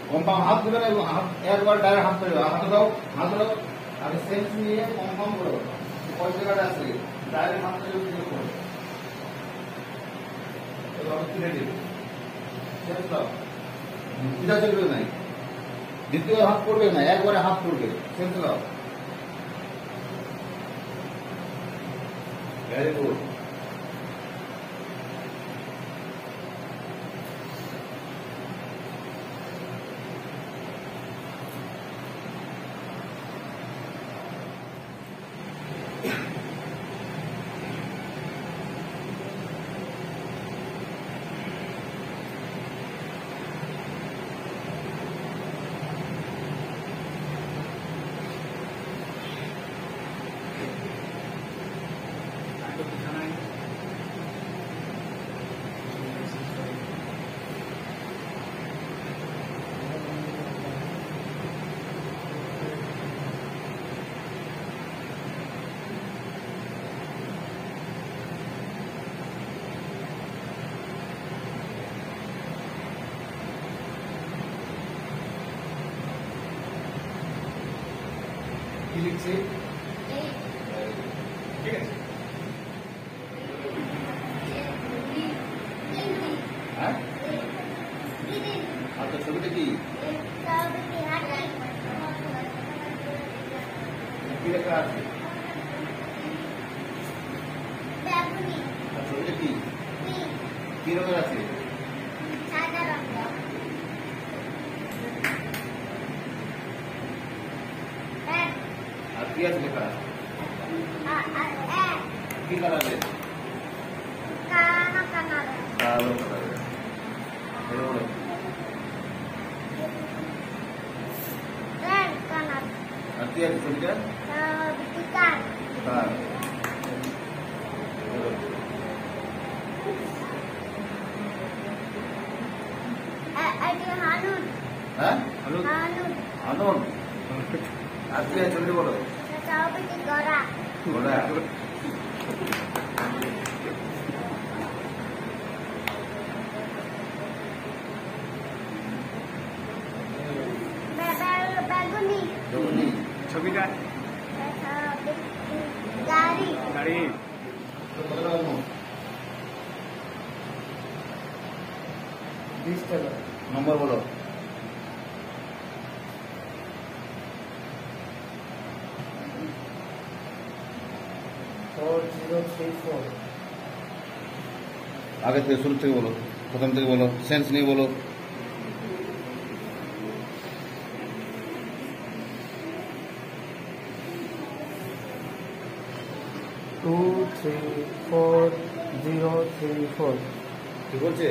Compound হাত দিবে না, হাত একবার ডাইরেক্ট হাত ধরে হাতে দাও, হাত দাও, আর সেন্স নিয়ে কনফার্ম করো কয় জায়গাটা আছে, ডাইরেক্ট হাত ধরে দিয়ে করো, এবার তুলে দিবে, সেন্স দাও, বুঝা চলবে না, দ্বিতীয় হাত পড়বে না, একবারে হাত পড়বে, সেন্স দাও, ভেরি গুড। কি লিখছে? ঠিক আছে, হ্যাঁ আচ্ছা, ছবিটা কি কি লেখা আছে? ছবিটা কি কি রঙের আছে? আর কি আছে লেখা? কি কালারের? কালো কালারের। আর কি আছে ছবিটা? তার হ্যাঁ আনন্দ। আর কি আছে ছবিটা বলো? ঘোড়া। ছবিটা গাড়ি গাড়ি নম্বর বলো। আগে থেকে শুরু থেকে বলো, প্রথম থেকে বলো, সেন্স নিয়ে বলো। 2 3 4 0 3 4 ঠিক বলছে?